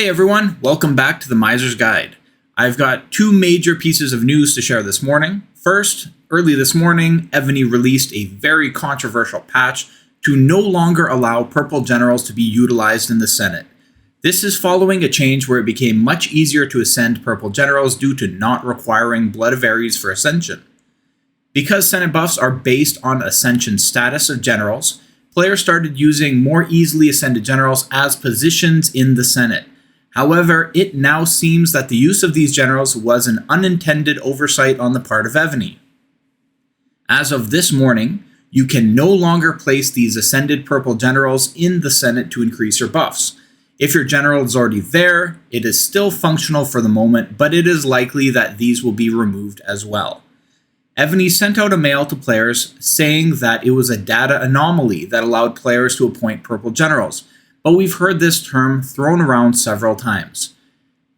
Hey everyone, welcome back to the Miser's Guide. I've got two major pieces of news to share this morning. First, early this morning, Evony released a very controversial patch to no longer allow purple generals to be utilized in the Senate. This is following a change where it became much easier to ascend purple generals due to not requiring Blood of Ares for ascension. Because Senate buffs are based on ascension status of generals, players started using more easily ascended generals as positions in the Senate. However, it now seems that the use of these generals was an unintended oversight on the part of Evony. As of this morning, you can no longer place these ascended purple generals in the Senate to increase your buffs. If your general is already there, it is still functional for the moment, but it is likely that these will be removed as well. Evony sent out a mail to players saying that it was a data anomaly that allowed players to appoint purple generals, but we've heard this term thrown around several times.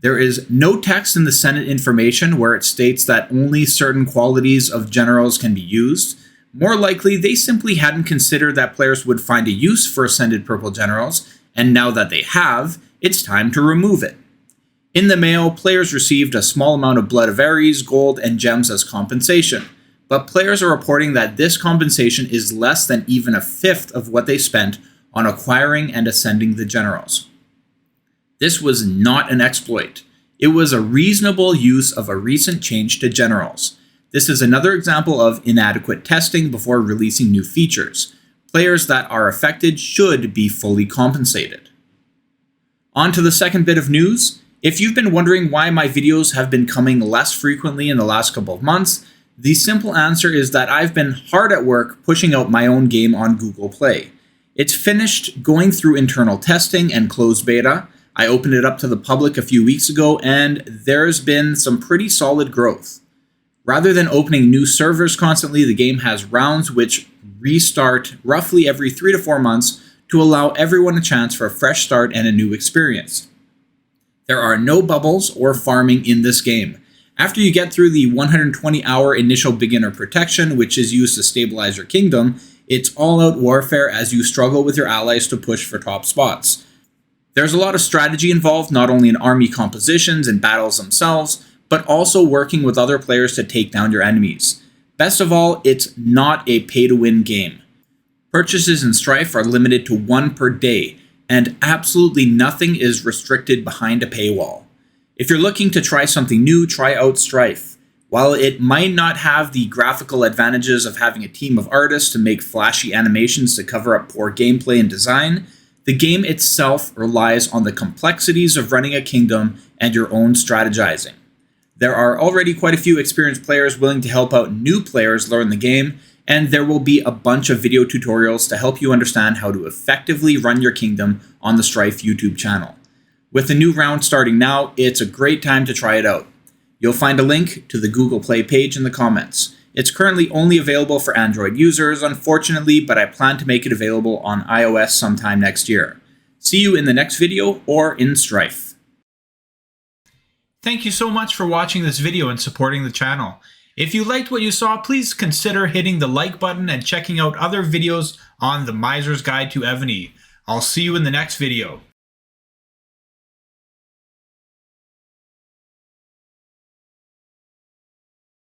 There is no text in the Senate information where it states that only certain qualities of generals can be used. More likely, they simply hadn't considered that players would find a use for ascended purple generals, and now that they have, it's time to remove it. In the mail, players received a small amount of Blood of Ares, gold, and gems as compensation, but players are reporting that this compensation is less than even a fifth of what they spent on acquiring and ascending the generals. This was not an exploit. It was a reasonable use of a recent change to generals. This is another example of inadequate testing before releasing new features. Players that are affected should be fully compensated. On to the second bit of news. If you've been wondering why my videos have been coming less frequently in the last couple of months, the simple answer is that I've been hard at work pushing out my own game on Google Play. It's finished going through internal testing and closed beta. I opened it up to the public a few weeks ago, and there's been some pretty solid growth. Rather than opening new servers constantly, the game has rounds which restart roughly every 3 to 4 months to allow everyone a chance for a fresh start and a new experience. There are no bubbles or farming in this game. After you get through the 120-hour initial beginner protection, which is used to stabilize your kingdom, it's all-out warfare as you struggle with your allies to push for top spots. There's a lot of strategy involved, not only in army compositions and battles themselves, but also working with other players to take down your enemies. Best of all, it's not a pay-to-win game. Purchases in Strife are limited to 1 per day, and absolutely nothing is restricted behind a paywall. If you're looking to try something new, try out Strife. While it might not have the graphical advantages of having a team of artists to make flashy animations to cover up poor gameplay and design, the game itself relies on the complexities of running a kingdom and your own strategizing. There are already quite a few experienced players willing to help out new players learn the game, and there will be a bunch of video tutorials to help you understand how to effectively run your kingdom on the Strife YouTube channel. With the new round starting now, it's a great time to try it out. You'll find a link to the Google Play page in the comments. It's currently only available for Android users, unfortunately, but I plan to make it available on iOS sometime next year. See you in the next video or in Strife. Thank you so much for watching this video and supporting the channel. If you liked what you saw, please consider hitting the like button and checking out other videos on the Miser's Guide to Evony. I'll see you in the next video.